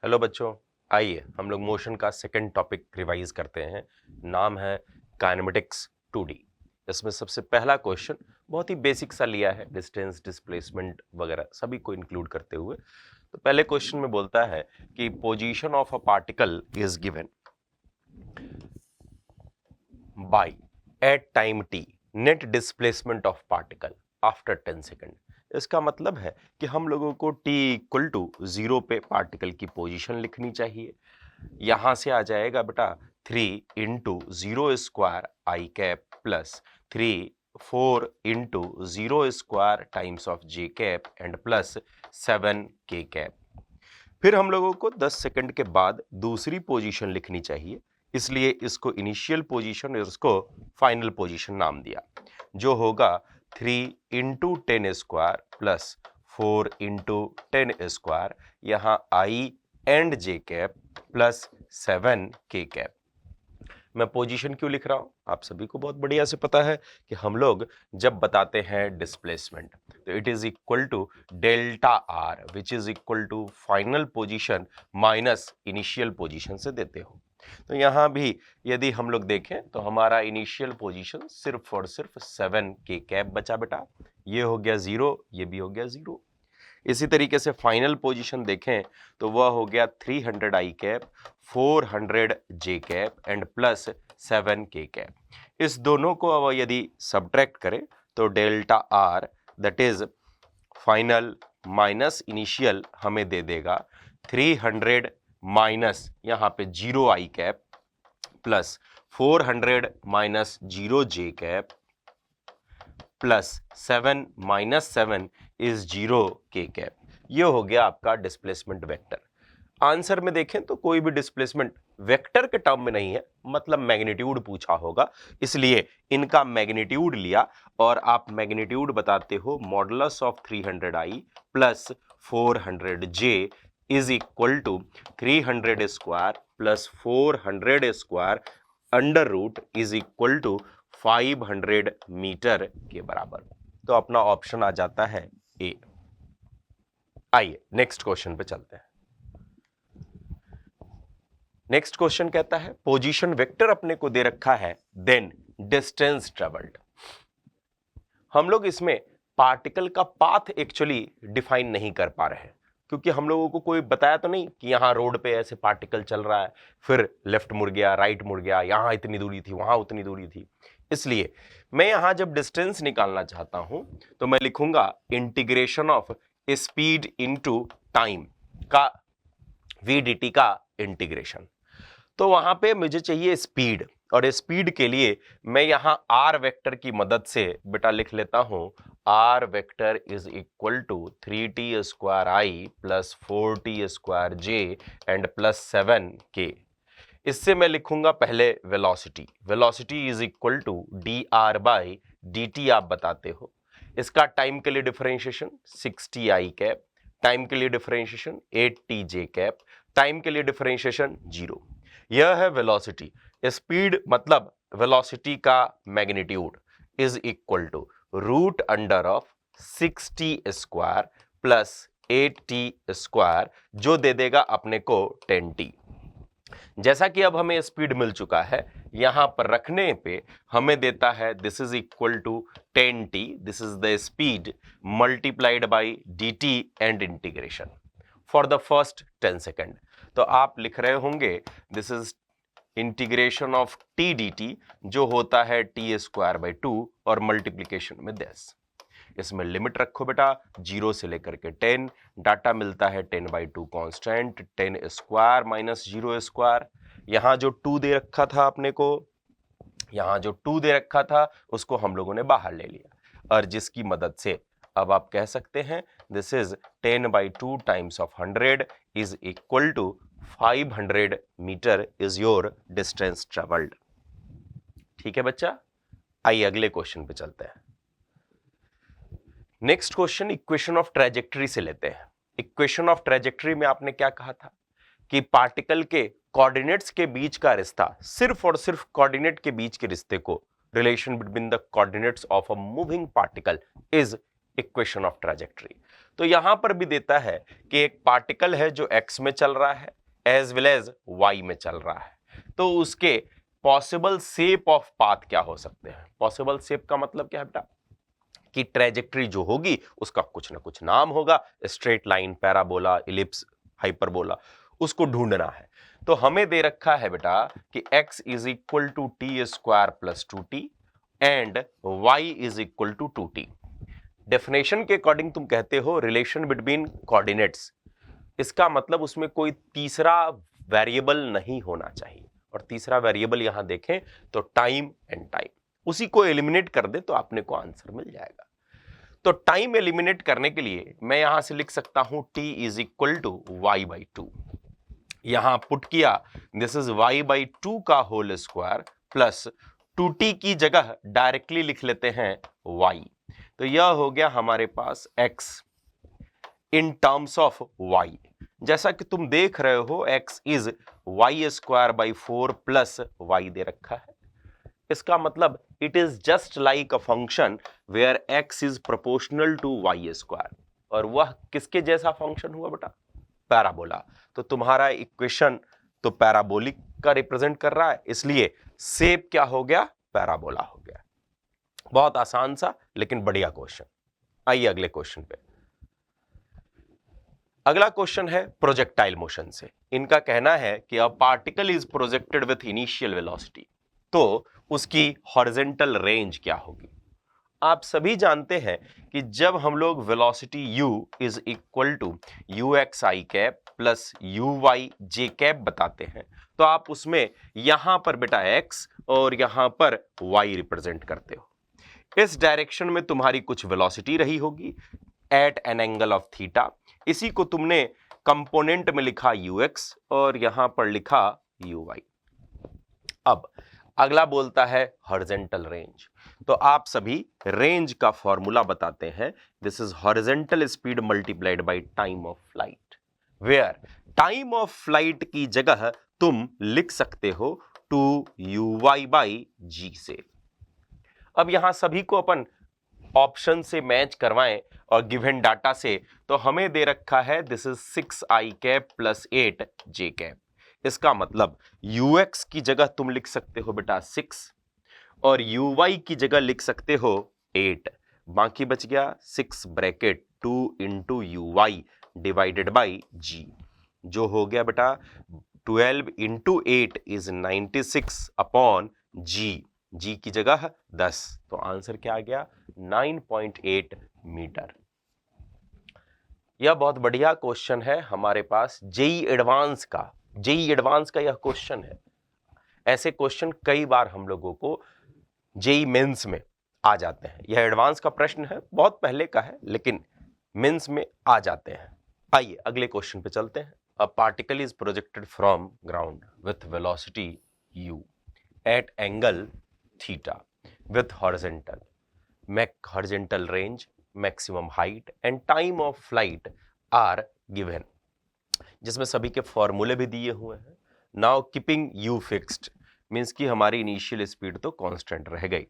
Hello बच्चों, आइए हम लोग मोशन का सेकंड टॉपिक रिवाइज करते हैं। नाम है काइनेमेटिक्स 2D। इसमें सबसे पहला क्वेश्चन बहुत ही बेसिक सा लिया है, डिस्टेंस, डिस्प्लेसमेंट वगैरह सभी को इंक्लूड करते हुए। तो पहले क्वेश्चन में बोलता है कि position of a particle is given by at time t net displacement of particle after 10 second. इसका मतलब है कि हम लोगों को t इक्वल टू 0 पे पार्टिकल की पोजीशन लिखनी चाहिए। यहां से आ जाएगा बेटा 3 into 0 square I cap plus 4 into 0 square times of J cap and plus 7 k cap. फिर हम लोगों को 10 सेकंड के बाद दूसरी पोजीशन लिखनी चाहिए, इसलिए इसको इनिशियल पोजीशन और इसको फाइनल पोजीशन नाम दिया, जो होगा 3 into 10 square plus 4 into 10 square, यहाँ आई and J cap plus 7 k cap. मैं पोजीशन क्यों लिख रहा हूं, आप सभी को बहुत बढ़िया से पता है कि हम लोग जब बताते हैं डिस्प्लेसमेंट तो it is equal to delta r which is equal to final position minus initial position से देते हो। तो यहां भी यदि हम लोग देखें तो हमारा इनिशियल पोजीशन सिर्फ और सिर्फ 7 के कैप बचा बेटा, ये हो गया 0, ये भी हो गया 0। इसी तरीके से फाइनल पोजीशन देखें तो वह हो गया 300 i cap, 400 j cap and plus 7 k cap. इस दोनों को अब यदि सब्ट्रैक्ट करें तो delta r that is final minus initial हमें दे देगा 300 माइनस यहाँ पे 0 i cap plus 400 minus 0 j cap plus 7 minus 7 is 0 k cap. ये हो गया आपका डिस्प्लेसमेंट वेक्टर। आंसर में देखें तो कोई भी डिस्प्लेसमेंट वेक्टर के टर्म में नहीं है, मतलब मैग्नीट्यूड पूछा होगा, इसलिए इनका मैग्नीट्यूड लिया और आप मैग्नीट्यूड बताते हो modulus of 300i plus 400j is equal to 300 square plus 400 square under root is equal to 500 metre के बराबर। तो अपना ऑप्शन आ जाता है ए। आइए नेक्स्ट क्वेश्चन पे चलते हैं। नेक्स्ट क्वेश्चन कहता है पोजीशन वेक्टर अपने को दे रखा है, देन डिस्टेंस ट्रेवल्ड। हम लोग इसमें पार्टिकल का पाथ एक्चुअली डिफाइन नहीं कर पा रहे हैं, क्योंकि हम लोगों को कोई बताया तो नहीं कि यहां रोड पे ऐसे पार्टिकल चल रहा है, फिर लेफ्ट मुड़ गया, राइट मुड़ गया, यहां इतनी दूरी थी, वहां उतनी दूरी थी। इसलिए मैं यहां जब डिस्टेंस निकालना चाहता हूं तो मैं लिखूंगा integration of speed into time का वी का इंटीग्रेशन। तो वहां पे मुझे चाहिए स्पीड, और स्पीड के लिए मैं यहां आर वेक्टर की मदद से बेटा लिख लेता हूं r vector is equal to 3t square i plus 4t square j and plus 7 के। इससे मैं लिखूंगा पहले velocity, velocity is equal to d r by d t, आप बताते हो। इसका टाइम के लिए डिफरेंशिएशन 60 आई कैप, टाइम के लिए डिफरेंशिएशन 8t जे कैप, टाइम के लिए डिफरेंशिएशन 0। यह है वेलोसिटी। स्पीड मतलब वेलोसिटी का magnitude is equal to root under of 60 square plus 8t square, जो दे देगा अपने को 10t। जैसा कि अब हमें स्पीड मिल चुका है, यहां पर रखने पे हमें देता है this is equal to 10t, this is the speed multiplied by dt and integration for the first 10 second. तो आप लिख रहे होंगे this is integration of t d t, जो होता है टी स्क्वायर बाई 2 और मल्टीप्लीकेशन में 10। इसमें लिमिट रखो बेटा 0 से लेकर के 10, डाटा मिलता है 10/2 कांस्टेंट, 10 स्क्वायर माइनस 0 स्क्वायर। यहां जो 2 दे रखा था अपने को, यहां जो 2 दे रखा था उसको हम लोगों ने बाहर ले लिया, और जिसकी मदद से अब आप कह सकते हैं this is 10/2 times of 100 is equal to 500 metre is your distance travelled. ठीक है बच्चा, आइए अगले क्वेश्चन पे चलते हैं। Next question equation of trajectory से लेते हैं। इक्वेशन ऑफ ट्रेजेक्टरी में आपने क्या कहा था कि पार्टिकल के कोऑर्डिनेट्स के बीच का रिश्ता, सिर्फ और सिर्फ कोऑर्डिनेट के बीच के रिश्ते को, relation between the coordinates of a moving particle is equation of trajectory. तो यहां पर भी देता है कि एक पार्टिकल है जो x में चल रहा है एज वेल एज y में चल रहा है, तो उसके पॉसिबल शेप ऑफ पाथ क्या हो सकते हैं। पॉसिबल शेप का मतलब क्या है बेटा कि ट्रेजेक्ट्री जो होगी उसका कुछ ना कुछ नाम होगा, straight line, parabola, ellipse, hyperbola, उसको ढूंढना है। तो हमें दे रखा है बेटा कि x is equal to t square plus 2t and y is equal to 2t। Definition के अकॉर्डिंग तुम कहते हो रिलेशन बिटवीन कोऑर्डिनेट्स, इसका मतलब उसमें कोई तीसरा वेरिएबल नहीं होना चाहिए, और तीसरा वेरिएबल यहां देखें तो टाइम एंड टाइम, उसी को एलिमिनेट कर दे तो आपने को आंसर मिल जाएगा। तो टाइम एलिमिनेट करने के लिए मैं यहां से लिख सकता हूं t is equal to y by 2, यहां पुट किया दिस इज y बाई 2 का होल स्क्वायर प्लस 2t की जगह डायरेक्टली लिख लेते हैं y, तो यह हो गया हमारे पास x in terms of y। जैसा कि तुम देख रहे हो x is y square by 4 plus y दे रखा है, इसका मतलब it is just like a function where x is proportional to y square, और वह किसके जैसा फंक्शन हुआ बेटा, पैराबोला। तो तुम्हारा इक्वेशन तो पैराबोलिक का रिप्रेजेंट कर रहा है, इसलिए शेप क्या हो गया, पैराबोला हो गया। बहुत आसान सा लेकिन बढ़िया क्वेश्चन। आइए अगले क्वेश्चन पे। अगला क्वेश्चन है प्रोजेक्टाइल मोशन से। इनका कहना है कि अ particle is projected with initial velocity, तो उसकी हॉरिजॉन्टल रेंज क्या होगी। आप सभी जानते हैं कि जब हम लोग velocity u is equal to u x i cap plus u y j cap बताते हैं, तो आप उसमें यहां पर बेटा x और यहां पर y रिप्रेजेंट करते हो। इस डायरेक्शन में तुम्हारी कुछ वेलोसिटी रही होगी at an angle of theta, इसी को तुमने कंपोनेंट में लिखा ux और यहां पर लिखा uy। अब अगला बोलता है हॉरिजॉन्टल रेंज, तो आप सभी रेंज का फॉर्मूला बताते हैं, this is horizontal speed multiplied by time of flight, where time of flight की जगह तुम लिख सकते हो 2uy बाई जी से। अब यहां सभी को अपन ऑप्शन से मैच करवाएं और गिवन डाटा से, तो हमें दे रखा है this is 6i cap plus 8j cap, इसका मतलब ux की जगह तुम लिख सकते हो बेटा 6 और uy की जगह लिख सकते हो 8, बाकी बच गया 6 bracket 2 into uy divided by g, जो हो गया बेटा 12 इंटू 8 इज 96 अपॉन g की जगह 10, तो आंसर क्या आ गया 9.8 मीटर। यह बहुत बढ़िया क्वेश्चन है हमारे पास जेई एडवांस का, जेई एडवांस का यह क्वेश्चन है। ऐसे क्वेश्चन कई बार हम लोगों को जेई मेंस में आ जाते हैं, यह एडवांस का प्रश्न है, बहुत पहले का है लेकिन मेंस में आ जाते हैं। आइए अगले क्वेश्चन पे चलते हैं। A particle is projected from ground with velocity u at angle theta with horizontal range, maximum height and time of flight are given, जिसमें सभी के फॉर्मूले भी दिए हुए हैं। Now keeping u fixed means कि हमारी इनिशियल स्पीड तो कांस्टेंट रह गई,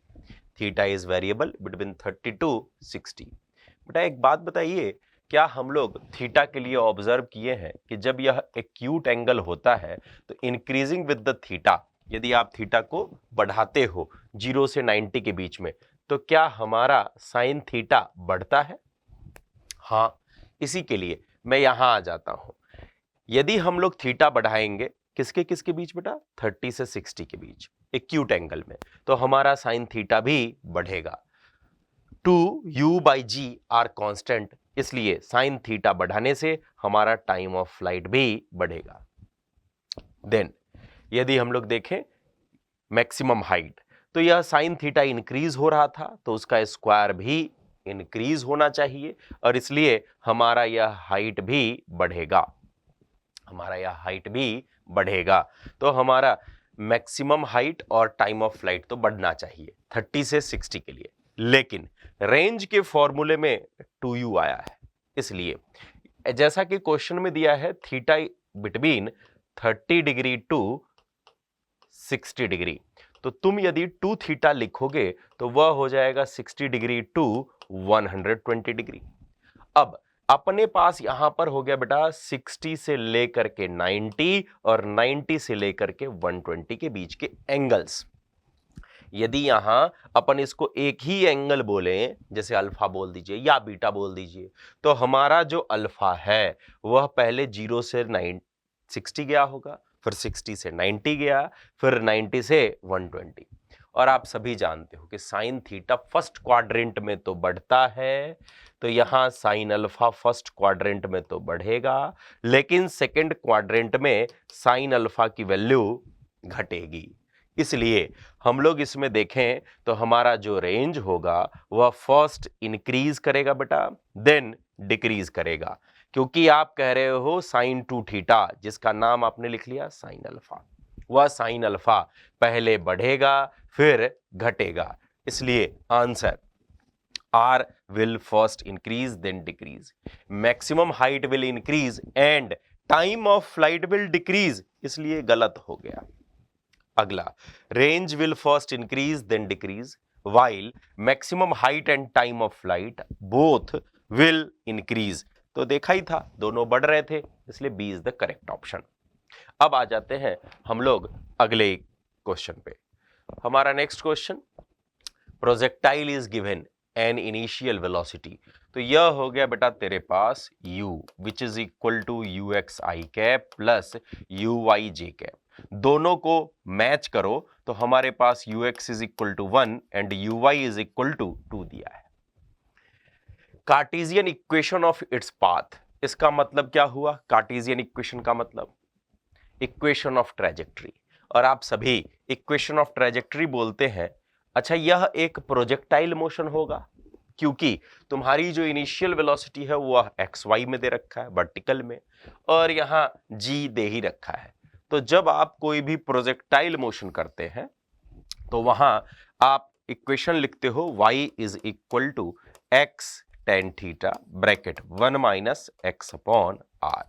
theta is variable between 30 to 60। बेटा एक बात बताइए, क्या हम लोग थीटा के लिए ऑब्जर्व किए हैं कि जब यह एक्यूट एंगल होता है तो इंक्रीजिंग विद द थीटा, यदि आप थीटा को बढ़ाते हो 0 से 90 के बीच में, तो क्या हमारा साइन थीटा बढ़ता है। हाँ, इसी के लिए मैं यहां आ जाता हूं। यदि हम लोग थीटा बढ़ाएंगे किसके किसके बीच बेटा, 30 से 60 के बीच एक्यूट एंगल में, तो हमारा साइन थीटा भी बढ़ेगा। 2u by g r constant, इसलिए साइन थीटा बढ़ाने से हमारा टाइम ऑफ फ्लाइट भी बढ़ेगा। देन यदि हम लोग देखें मैक्सिमम हाइट, तो यह साइन थीटा इंक्रीज हो रहा था तो उसका स्क्वायर भी इंक्रीज होना चाहिए, और इसलिए हमारा यह हाइट भी बढ़ेगा, हमारा यह हाइट भी बढ़ेगा। तो हमारा मैक्सिमम हाइट और टाइम ऑफ फ्लाइट तो बढ़ना चाहिए 30 से 60 के लिए, लेकिन रेंज के फॉर्मूले में 2u आया है, इसलिए जैसा कि क्वेश्चन में दिया है theta between 30 degree to 60 degree, तो तुम यदि 2 थीटा लिखोगे तो वह हो जाएगा 60 डिग्री टू 120 डिग्री। अब अपने पास यहां पर हो गया बेटा 60 से लेकर के 90 और 90 से लेकर के 120 के बीच के एंगल्स। यदि यहां अपन इसको एक ही एंगल बोले, जैसे अल्फा बोल दीजिए या बीटा बोल दीजिए, तो हमारा जो अल्फा है वह पहले 0 से 60 गया होगा, फिर 60 से 90 गया, फिर 90 से 120। और आप सभी जानते हो कि साइन थीटा फर्स्ट क्वाड्रेंट में तो बढ़ता है, तो यहां साइन अल्फा फर्स्ट क्वाड्रेंट में तो बढ़ेगा, लेकिन सेकंड क्वाड्रेंट में साइन अल्फा की वैल्यू घटेगी। इसलिए हम लोग इसमें देखें तो हमारा जो रेंज होगा वह फर्स्ट इंक्रीज करेगा बेटा, देन डिक्रीज करेगा, क्योंकि आप कह रहे हो साइन 2 थीटा, जिसका नाम आपने लिख लिया साइन अल्फा, वह साइन अल्फा पहले बढ़ेगा फिर घटेगा। इसलिए answer R will first increase then decrease. Maximum height will increase and time of flight will decrease. इसलिए गलत हो गया। अगला, range will first increase then decrease while maximum height and time of flight both will increase. तो देखा ही था दोनों बढ़ रहे थे, इसलिए B is the correct option. अब आ जाते हैं हम लोग अगले क्वेश्चन पे। हमारा next question, projectile is given an initial velocity. तो यह हो गया बेटा तेरे पास u which is equal to u x i cap plus u y j cap. दोनों को मैच करो तो हमारे पास u x is equal to 1 and u y is equal to 2 दिया है। Cartesian equation of its path, इसका मतलब क्या हुआ? कार्टेशियन इक्वेशन का मतलब इक्वेशन ऑफ ट्रेजेक्टरी, और आप सभी इक्वेशन ऑफ ट्रेजेक्टरी बोलते हैं। अच्छा, यह एक प्रोजेक्टाइल मोशन होगा क्योंकि तुम्हारी जो इनिशियल वेलोसिटी है वह एक्स वाई में दे रखा है वर्टिकल में, और यहां जी दे ही रखा है। तो जब आप कोई भी प्रोजेक्टाइल मोशन करते हैं तो वहां आप इक्वेशन लिखते हो y is equal to x tan theta bracket 1 minus x upon r,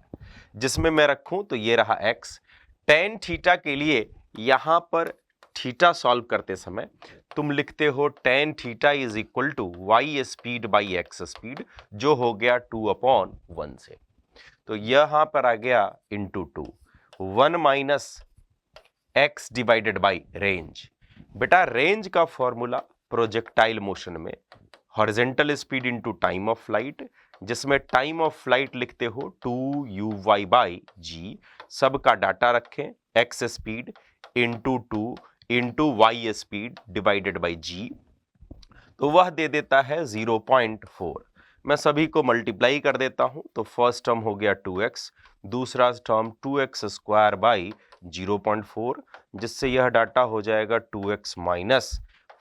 जिसमें मैं रखूं तो ये रहा x। टेन थीटा के लिए यहां पर थीटा सॉल्व करते समय तुम लिखते हो tan theta is equal to y speed by x speed, जो हो गया 2/1 से। तो यहां पर आ गया into 2, 1 minus x divided by range. बेटा रेंज का फॉर्मूला प्रोजेक्टाइल मोशन में horizontal speed into time of flight, जिसमें टाइम ऑफ फ्लाइट लिखते हो 2u(y) बाई जी, सबका डाटा रखें, x speed into 2 into y speed divided by g, तो वह दे देता है 0.4। मैं सभी को मल्टीप्लाई कर देता हूं तो फर्स्ट टर्म हो गया 2x, दूसरा टर्म 2x स्क्वायर बाई 0.4, जिससे यह डाटा हो जाएगा 2x minus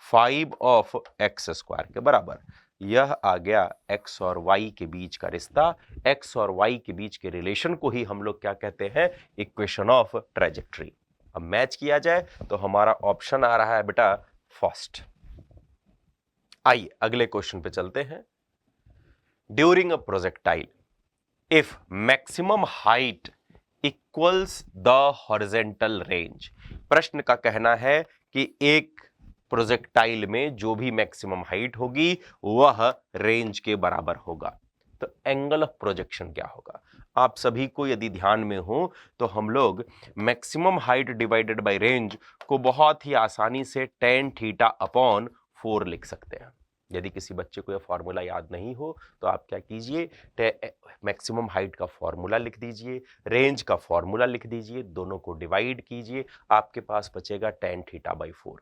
5 of x square के बराबर। यह आ गया x और y के बीच का रिश्ता, x और y के बीच के रिलेशन को ही हम लोग क्या कहते हैं? Equation of trajectory. अब मैच किया जाए तो हमारा ऑप्शन आ रहा है बेटा फर्स्ट। आइए अगले क्वेश्चन पे चलते हैं। During a projectile if maximum height equals the horizontal range, प्रश्न का कहना है कि एक प्रोजेक्टाइल में जो भी मैक्सिमम हाइट होगी वह रेंज के बराबर होगा, तो एंगल ऑफ प्रोजेक्शन क्या होगा? आप सभी को यदि ध्यान में हो तो हम लोग maximum height divided by range को बहुत ही आसानी से tan थीटा अपॉन 4 लिख सकते हैं। यदि किसी बच्चे को यह फॉर्मूला याद नहीं हो तो आप क्या कीजिए, मैक्सिमम हाइट का फॉर्मूला लिख दीजिए, रेंज का फॉर्मूला लिख दीजिए, दोनों को डिवाइड कीजिए, आपके पास बचेगा tan थीटा बाई 4।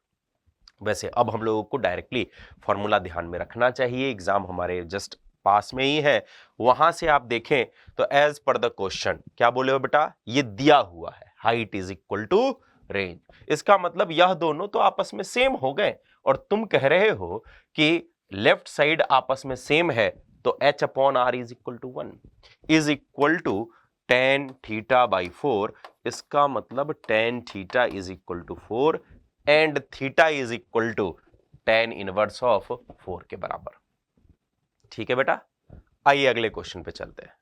वैसे अब हम लोगों को डायरेक्टली फॉर्मूला ध्यान में रखना चाहिए, एग्जाम हमारे जस्ट पास में ही है, वहां से आप देखें तो एज पर द क्वेश्चन क्या बोले हो बेटा? ये दिया हुआ है height is equal to range, इसका मतलब यह दोनों तो आपस में सेम हो गए, और तुम कह रहे हो कि लेफ्ट साइड आपस में सेम है, तो h upon r is equal to 1 is equal to tan theta by 4। इसका मतलब tan theta is equal to 4 and theta is equal to tan inverse of 4 के बराबर। ठीक है बेटा, आइए अगले क्वेश्चन पे चलते हैं।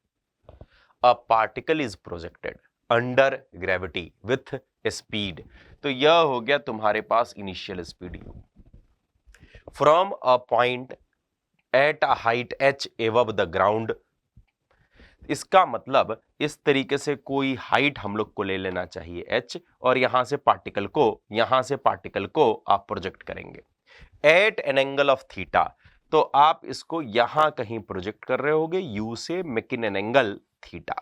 A particle is projected under gravity with speed, तो यह हो गया तुम्हारे पास initial speed u from a point at a height h above the ground इसका मतलब इस तरीके से कोई हाइट हम लोग को ले लेना चाहिए h, और यहां से पार्टिकल को आप प्रोजेक्ट करेंगे at an angle of theta. तो आप इसको यहां कहीं प्रोजेक्ट कर रहे होगे u से make in an angle theta.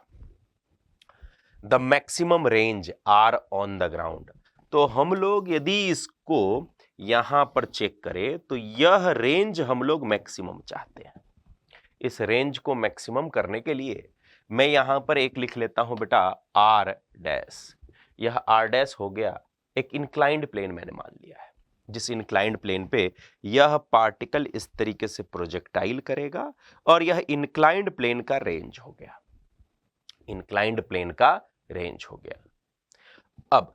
The maximum range r on the ground. तो हम लोग यदि इसको यहां पर चेक करें तो यह रेंज हम लोग मैक्सिमम चाहते हैं। इस रेंज को मैक्सिमम करने के लिए मैं यहां पर एक लिख लेता हूं बेटा आर डैश। यह आर डैश हो गया एक इंक्लाइंड प्लेन मैंने मान लिया है, जिस इंक्लाइंड प्लेन पे यह पार्टिकल इस तरीके से प्रोजेक्टाइल करेगा और यह इंक्लाइंड प्लेन का रेंज हो गया, इंक्लाइंड प्लेन का रेंज हो गया। अब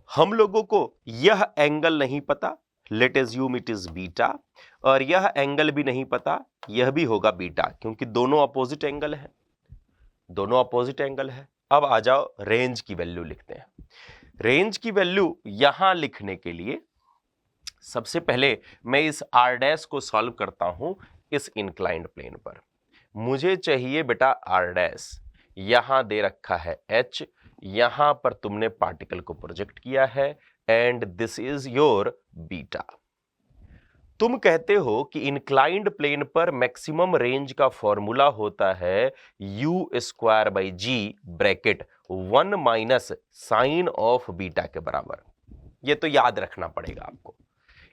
हम लोगों को यह एंगल नहीं पता, late assume it is beta, और यह एंगल भी नहीं पता, यह भी होगा बीटा, क्योंकि दोनों अपोजिट एंगल है, दोनों अपोजिट एंगल है। अब आ जाओ रेंज की वैल्यू लिखते हैं। रेंज की वैल्यू यहां लिखने के लिए सबसे पहले मैं इस आर डैश को सॉल्व करता हूं इस इंक्लाइंड प्लेन पर। मुझे चाहिए बेटा आर डैश, यहां दे रखा है h, यहां पर तुमने पार्टिकल को प्रोजेक्ट किया है and this is your beta. तुम कहते हो कि इंक्लाइंड प्लेन पर मैक्सिमम रेंज का फॉर्मूला होता है u square by g bracket 1 minus sine of beta के बराबर। ये तो याद रखना पड़ेगा आपको।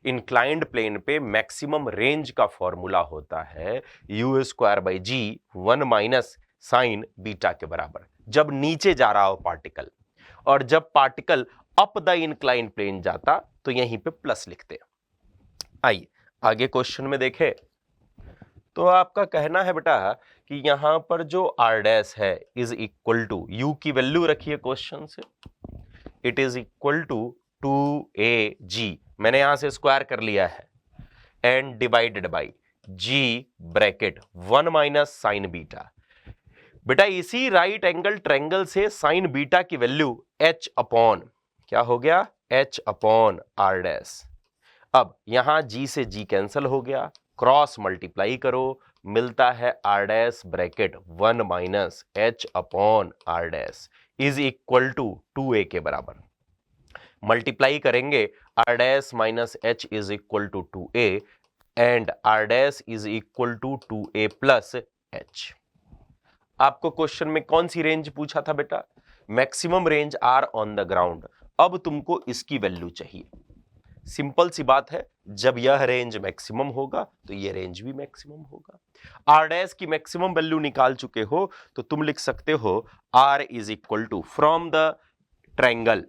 इंक्लाइंड प्लेन पे मैक्सिमम रेंज का फॉर्मूला होता है u square by g 1 minus sine beta के बराबर, जब नीचे जा रहा हो पार्टिकल, और जब particle up the inclined plane जाता तो यहीं पे प्लस लिखते। आइए आगे क्वेश्चन में देखें। तो आपका कहना है बेटा कि यहां पर जो आर डैश है इज इक्वल टू, यू की वैल्यू रखिए क्वेश्चन से, it is equal to 2a g, मैंने यहां से स्क्वायर कर लिया है, and divided by g bracket 1 minus sine beta. बेटा इसी राइट एंगल ट्रायंगल से साइन बीटा की वैल्यू h अपॉन, क्या हो गया, h अपॉन आर डैश। अब यहां g से g कैंसिल हो गया, क्रॉस मल्टीप्लाई करो, मिलता है r dash bracket 1 minus h upon r dash is equal to 2a के बराबर। मल्टीप्लाई करेंगे r dash minus h is equal to 2a and r dash is equal to 2a plus h। आपको question में कौन सी range पूछा था बेटा, maximum range r on the ground. अब तुमको इसकी वैल्यू चाहिए। सिंपल सी बात है, जब यह रेंज मैक्सिमम होगा तो यह रेंज भी मैक्सिमम होगा। आर डैश की मैक्सिमम वैल्यू निकाल चुके हो तो तुम लिख सकते हो r is equal to, from the triangle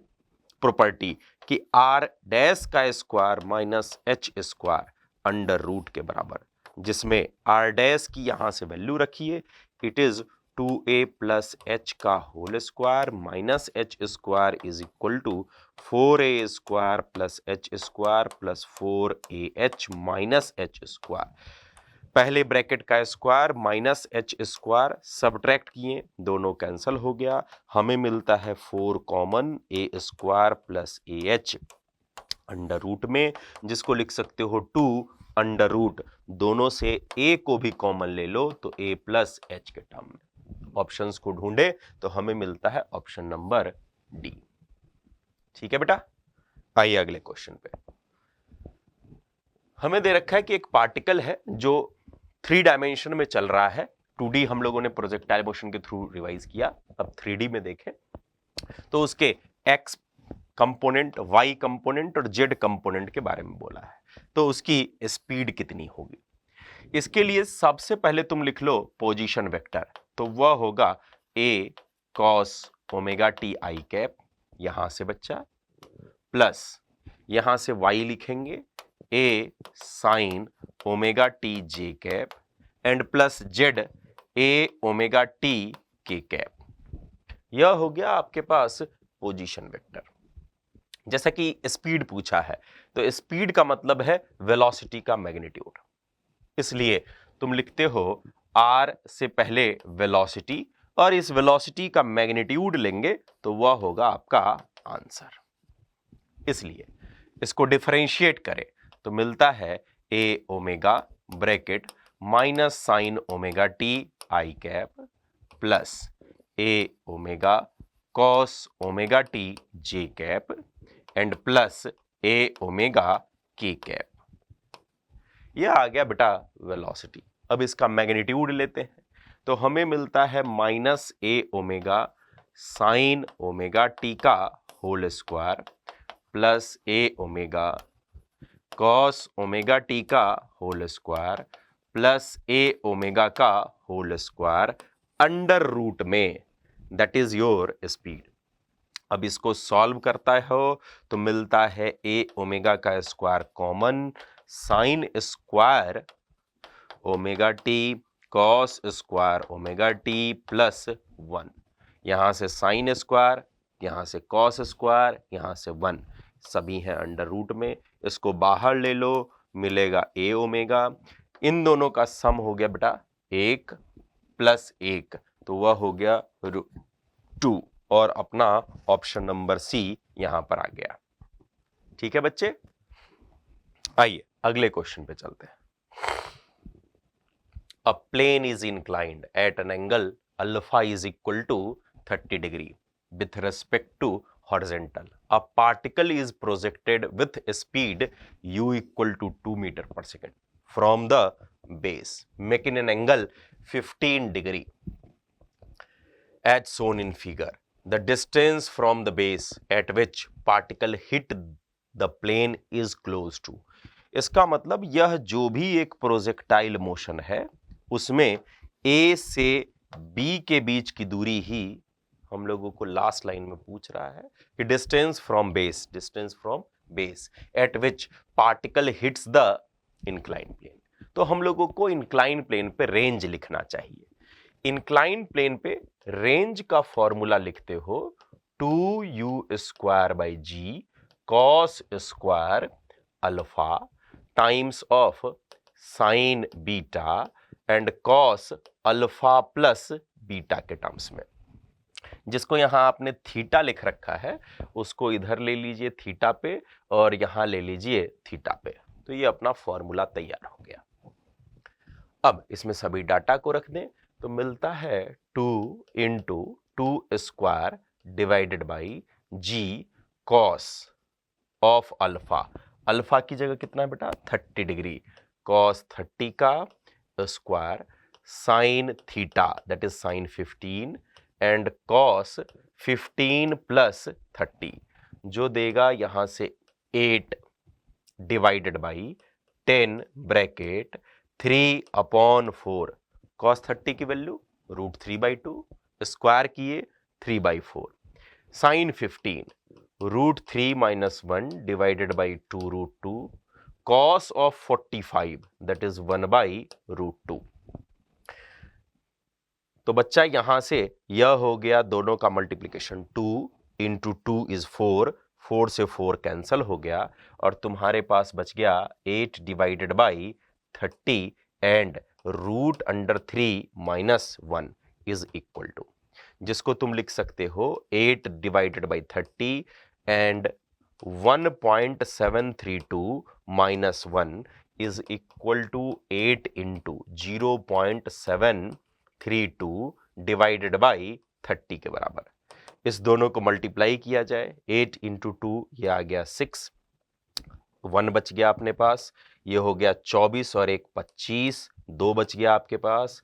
property, कि आर डैश का square minus h square under root के बराबर, जिसमें आर डैश की यहां से वैल्यू रखिए, it is 2a plus h का whole square minus h square is equal to 4a square plus h square plus 4ah minus h square. पहले bracket का square minus h square subtract किए, दोनों cancel हो गया, हमें मिलता है 4 common, a square plus ah under root में, जिसको लिख सकते हो 2 अंडर रूट, दोनों से a को भी कॉमन ले लो तो a प्लस h के टर्म में। ऑप्शंस को ढूंढे तो हमें मिलता है ऑप्शन नंबर डी। ठीक है बेटा, आइए अगले क्वेश्चन पे। हमें दे रखा है कि एक पार्टिकल है जो 3 डायमेंशन में चल रहा है। 2D हम लोगों ने प्रोजेक्टाइल मोशन के थ्रू रिवाइज किया, अब 3D में देखें तो उसके x कंपोनेंट, y कंपोनेंट और z कंपोनेंट के बारे में बोला है। तो उसकी स्पीड कितनी होगी, इसके लिए सबसे पहले तुम लिख लो पोजीशन वेक्टर, तो वह होगा a cos omega T I cap, यहां से बच्चा, प्लस यहां से y लिखेंगे a sine omega T J cap and plus z a omega T के कैप। यह हो गया आपके पास पोजीशन वेक्टर। जैसा कि स्पीड पूछा है तो स्पीड का मतलब है वेलोसिटी का मैग्नीट्यूड, इसलिए तुम लिखते हो r से पहले वेलोसिटी और इस वेलोसिटी का मैग्नीट्यूड लेंगे तो वह होगा आपका आंसर। इसलिए इसको डिफरेंशिएट करें तो मिलता है a omega bracket minus sine omega T I cap plus A omega cos omega T J cap and plus A omega के कैप। यह आ गया बेटा वेलोसिटी। अब इसका मैग्नीट्यूड लेते हैं तो हमें मिलता है माइनस ए ओमेगा साइन ओमेगा टी का होल स्क्वायर प्लस ए ओमेगा कॉस ओमेगा टी का होल स्क्वायर प्लस ए ओमेगा का होल स्क्वायर अंडर रूट में, दैट इज योर स्पीड। अब इसको सॉल्व करता हो तो मिलता है ए ओमेगा का square common sine square omega T cos square omega T plus 1। यहां से साइन स्क्वायर, यहां से कॉस स्क्वायर, यहां से 1, सभी हैं अंडर रूट में। इसको बाहर ले लो, मिलेगा ए ओमेगा। इन दोनों का सम हो गया बेटा 1 प्लस 1, तो वह हो गया 2 और अपना ऑप्शन नंबर सी यहां पर आ गया। ठीक है बच्चे, आइए अगले क्वेश्चन पे चलते हैं। A plane is inclined at an angle alpha is equal to 30 degree with respect to horizontal. A particle is projected with speed u equal to 2 meter per second from the base, making an angle 15 degree as shown in figure. The distance from the base at which particle hit the plane is close to. इसका मतलब यह जो भी एक projectile motion है उसमें ए से B के बीच की दूरी ही हम लोगों को लास्ट लाइन में पूछ रहा है कि distance from base at which particle hits the incline plane. तो हम लोगों को इंक्लाइन प्लेन पे रेंज लिखना चाहिए। इंक्लाइन प्लेन पे रेंज का फॉर्मूला लिखते हो 2u² by g cos square alpha times of sine beta and cos alpha plus beta के टर्म्स में। जिसको यहां आपने थीटा लिख रखा है उसको इधर ले लीजिए थीटा पे और यहां ले लीजिए थीटा पे, तो ये अपना फॉर्मूला तैयार हो गया। अब इसमें सभी डाटा को रख दें तो मिलता है 2 into 2 square divided by g cos of alpha. Alpha की जगह कितना है बेटा 30 डिग्री, कॉस 30 का square sine theta that is sine 15 and cos 15 plus 30 जो देगा यहां से 8 डिवाइडेड बाई 10 ब्रैकेट 3/4। कॉस 30 की वैल्यू √3/2 स्क्वायर किए 3/4 sine 15 √3 - 1 divided by 2√2 cos of 45 that is 1/√2। तो बच्चा यहां से यह हो गया दोनों का मल्टीप्लिकेशन 2 इंटू 2 इज 4, 4 से 4 कैंसल हो गया और तुम्हारे पास बच गया 8 divided by 30 and √3 - 1 is equal to, जिसको तुम लिख सकते हो 8 divided by 30 and 1.732 - 1 is equal to 8 into 0.732 divided by 30 के बराबर। इस दोनों को मल्टीप्लाई किया जाए 8 इंटू 2 ये आ गया 6, 1 बच गया अपने पास, ये हो गया 24 और 1 25, 2 बच गया आपके पास।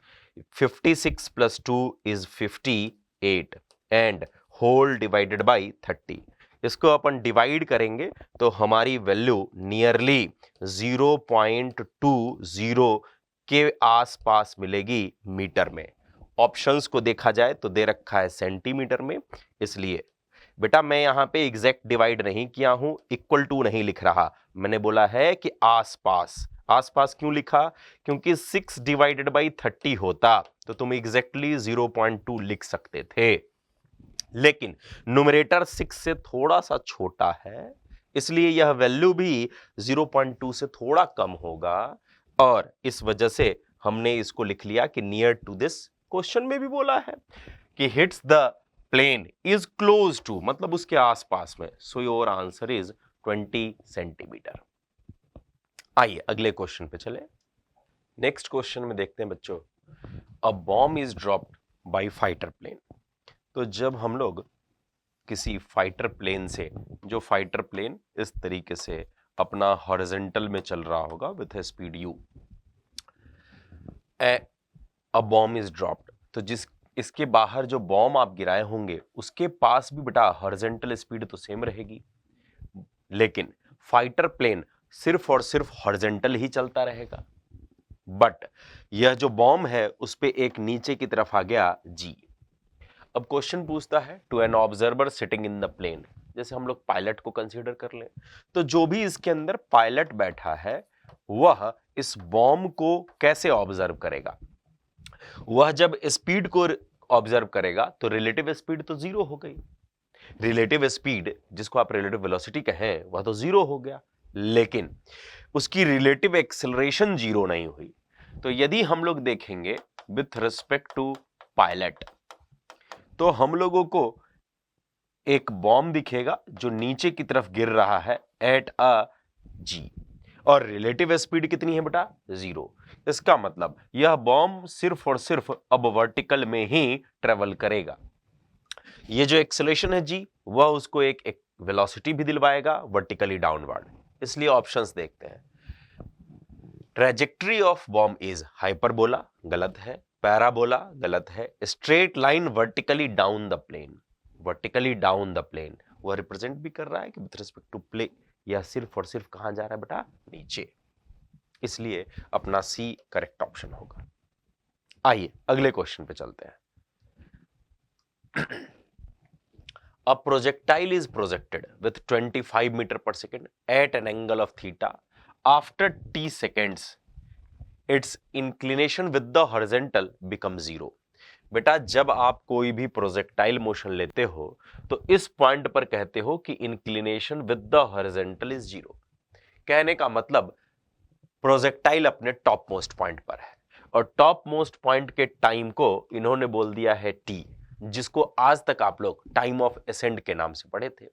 56 + 2 is 58 and whole divided by 30। इसको अपन डिवाइड करेंगे तो हमारी वैल्यू नियरली 0.20 के आसपास मिलेगी मीटर में। ऑप्शंस को देखा जाए तो दे रखा है सेंटीमीटर में, इसलिए बेटा मैं यहां पे एग्जैक्ट डिवाइड नहीं किया हूं, इक्वल टू नहीं लिख रहा, मैंने बोला है कि आसपास। आसपास क्यों लिखा? क्योंकि 6 डिवाइडेड बाई 30 होता तो तुम एग्जैक्टली 0.2 लिख सकते थे, लेकिन न्यूमरेटर 6 से थोड़ा सा छोटा है इसलिए यह वैल्यू भी 0.2 से थोड़ा कम होगा और इस वजह से हमने इसको लिख लिया कि नियर टू दिस। क्वेश्चन में भी बोला है कि hits the plane is close to, मतलब उसके आसपास में, so your answer is 20 centimetre. आइए अगले क्वेश्चन पे चले। नेक्स्ट क्वेश्चन में देखते हैं बच्चों, a bomb is dropped by fighter plane. तो जब हम लोग किसी फाइटर प्लेन से, जो फाइटर प्लेन इस तरीके से अपना हॉरिजॉन्टल में चल रहा होगा with A speed u, a bomb is dropped, तो जिस इसके बाहर जो बॉम्ब आप गिराए होंगे उसके पास भी बेटा हॉरिजॉन्टल स्पीड तो सेम रहेगी, लेकिन फाइटर प्लेन सिर्फ और सिर्फ हॉरिजॉन्टल ही चलता रहेगा। बट यह जो बॉम्ब है उस पे एक नीचे की तरफ आ गया जी। अब क्वेश्चन पूछता है to an observer sitting in the plane, जैसे हम लोग पायलट को कंसीडर कर लें, तो जो भी इसके अंदर पायलट बैठा है वह इस बॉम्ब को कैसे ऑब्जर्व करेगा। वह जब स्पीड को ऑब्जर्व करेगा तो रिलेटिव स्पीड तो जीरो हो गई, रिलेटिव स्पीड जिसको आप रिलेटिव वेलोसिटी कहें वह तो जीरो हो गया, लेकिन उसकी रिलेटिव एक्सेलरेशन जीरो नहीं हुई। तो यदि हम लोग देखेंगे विथ रिस्पेक्ट टू पायलट, तो हम लोगों को एक बॉम्ब दिखेगा जो नीचे की तरफ गिर रहा है एट अ जी, और रिलेटिव स्पीड कितनी है बेटा, जीरो। इसका मतलब यह बॉम्ब सिर्फ और सिर्फ अब वर्टिकल में ही ट्रेवल करेगा। ये जो एक्सेलरेशन है जी, वह उसको एक वेलोसिटी भी दिलवाएगा वर्टिकली डाउनवर्ड। इसलिए ऑप्शंस देखते हैं। Trajectory of bomb is hyperbola, गलत है। पैराबोला, गलत है। Straight line vertically down the plane, vertically down the plane, वह रिप्रेजेंट भी कर रहा है कि विथ रिस्पेक्ट टू प्ले यह सिर्फ और सिर्फ कहां जा रहा है बेटा, नीचे। इसलिए अपना सी करेक्ट ऑप्शन होगा। आइए अगले क्वेश्चन पे चलते हैं। A projectile is projected with 25 meter per second at an angle of theta. After t seconds, its inclination with the horizontal becomes zero. बेटा जब आप कोई भी प्रोजेक्टाइल मोशन लेते हो तो इस पॉइंट पर कहते हो कि inclination with the horizontal is zero. कहने का मतलब प्रोजेक्टाइल अपने टॉप मोस्ट पॉइंट पर है और टॉप मोस्ट पॉइंट के टाइम को इन्होंने बोल दिया है टी, जिसको आज तक आप लोग टाइम ऑफ एसेंड के नाम से पढ़े थे।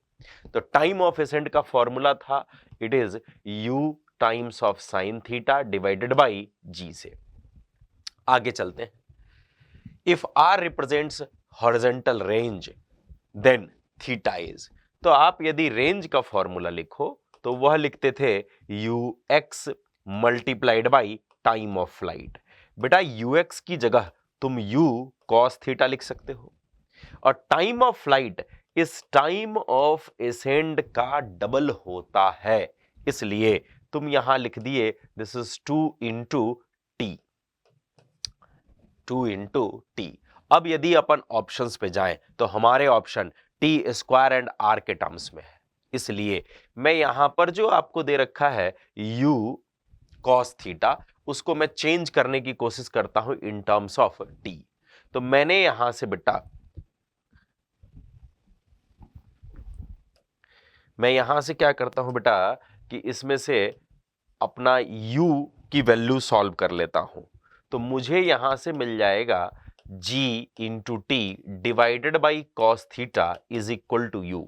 तो टाइम ऑफ एसेंड का फॉर्मूला था it is u times of sine theta divided by g से। आगे चलते हैं। If r represents horizontal range then theta is, तो आप यदि रेंज का फॉर्मूला लिखो तो वह लिखते थे ux multiplied by time of flight. बेटा ux की जगह तुम u cos थीटा लिख सकते हो, और टाइम ऑफ फ्लाइट इस टाइम ऑफ एसेंड का डबल होता है, इसलिए तुम यहां लिख दिए this is 2 into t, 2 into t. अब यदि अपन ऑप्शंस पे जाएं तो हमारे option t square and r के टर्म्स में है, इसलिए मैं यहां पर जो आपको दे रखा है u cos थीटा उसको मैं चेंज करने की कोशिश करता हूं इन टर्म्स ऑफ टी। तो मैंने यहां से बेटा मैं यहां से क्या करता हूं बेटा कि इसमें से अपना u की वैल्यू सॉल्व कर लेता हूं, तो मुझे यहां से मिल जाएगा g into t divided by cos theta is equal to u,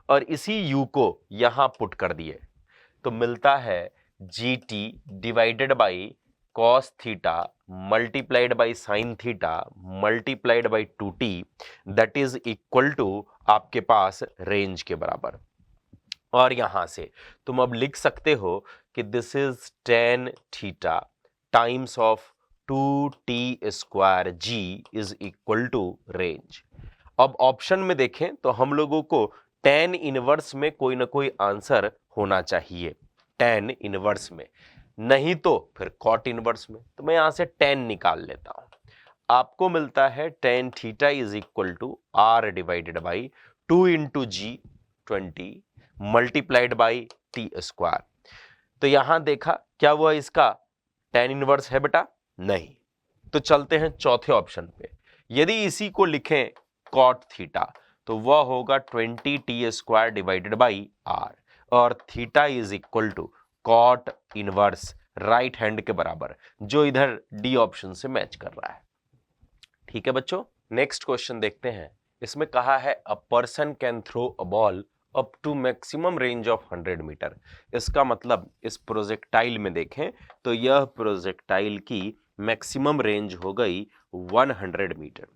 और इसी u को यहां पुट कर दिए तो मिलता है g t divided by cos theta multiplied by sine theta multiplied by 2t that is equal to आपके पास रेंज के बराबर। और यहां से तुम अब लिख सकते हो कि this is tan theta times of 2t square g is equal to range. अब ऑप्शन में देखें तो हम लोगों को tan इनवर्स में कोई ना कोई आंसर होना चाहिए, tan इनवर्स में, नहीं तो फिर cot इनवर्स में। तो मैं यहां से tan निकाल लेता हूं, आपको मिलता है tan theta is equal to r divided by 2 into g 20 multiplied by t square. तो यहां देखा क्या वह इसका tan इनवर्स है बेटा, नहीं। तो चलते हैं चौथे ऑप्शन पे। यदि इसी को लिखें cot थीटा तो वह होगा 20t square divided by r, और theta is equal to cot inverse right hand के बराबर, जो इधर डी ऑप्शन से मैच कर रहा है। ठीक है बच्चों, नेक्स्ट क्वेश्चन देखते हैं। इसमें कहा है a person can throw a ball up to maximum range of 100 metre. इसका मतलब इस प्रोजेक्टाइल में देखें तो यह प्रोजेक्टाइल की मैक्सिमम रेंज हो गई 100 मीटर।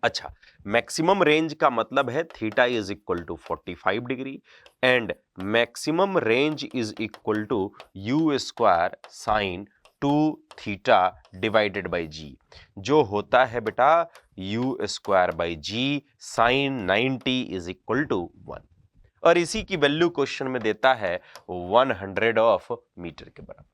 अच्छा, मैक्सिमम रेंज का मतलब है theta is equal to 45 degree and maximum range is equal to u square sine 2 theta divided by g, जो होता है बेटा u square by g sine 90 is equal to 1, और इसी की वैल्यू क्वेश्चन में देता है 100 ऑफ मीटर के बराबर।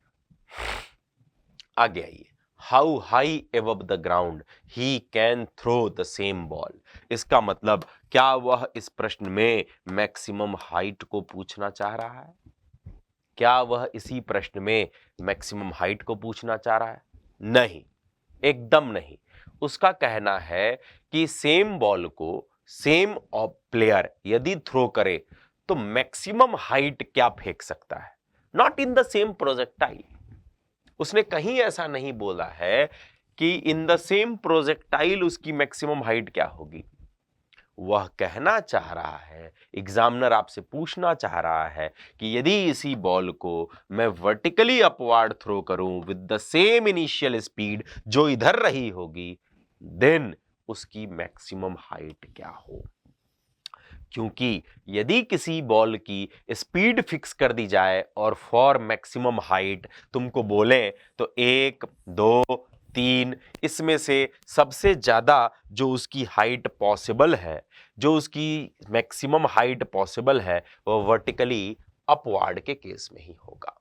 आगे आइए, how high above the ground he can throw the same ball. इसका मतलब क्या वह इस प्रश्न में मैक्सिमम हाइट को पूछना चाह रहा है? क्या वह इसी प्रश्न में मैक्सिमम हाइट को पूछना चाह रहा है? नहीं, एकदम नहीं। उसका कहना है कि सेम बॉल को सेम प्लेयर यदि थ्रो करे तो मैक्सिमम हाइट क्या फेंक सकता है, not in the same projectile. उसने कहीं ऐसा नहीं बोला है कि इन द सेम प्रोजेक्टाइल उसकी मैक्सिमम हाइट क्या होगी। वह कहना चाह रहा है, एग्जामिनर आपसे पूछना चाह रहा है कि यदि इसी बॉल को मैं वर्टिकली अपवार्ड थ्रो करूं with the same initial speed जो इधर रही होगी, देन उसकी मैक्सिमम हाइट क्या हो। क्योंकि यदि किसी बॉल की स्पीड फिक्स कर दी जाए और फॉर मैक्सिमम हाइट तुमको बोले तो 1, 2, 3 इसमें से सबसे ज्यादा जो उसकी हाइट पॉसिबल है, जो उसकी मैक्सिमम हाइट पॉसिबल है, वह वर्टिकली अपवार्ड के केस में ही होगा।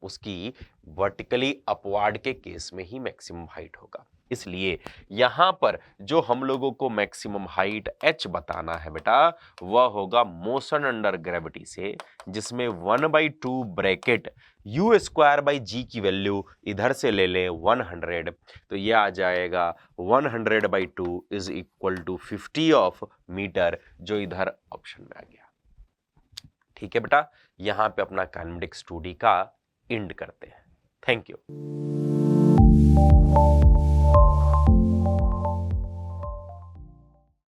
उसकी वर्टिकली अपवार्ड के केस में ही मैक्सिमम हाइट होगा। इसलिए यहां पर जो हम लोगों को मैक्सिमम हाइट h बताना है बेटा, वह होगा मोशन अंडर ग्रेविटी से, जिसमें 1/2 ब्रैकेट यू स्क्वायर बाई जी की वैल्यू इधर से ले ले 100, तो यह आ जाएगा 100/2 is equal to 50 of metre, जो इधर ऑप्शन में आ गया। ठीक है बेटा, यहां पे अपना काइनेमेटिक्स 2D का एंड करते हैं। Thank you.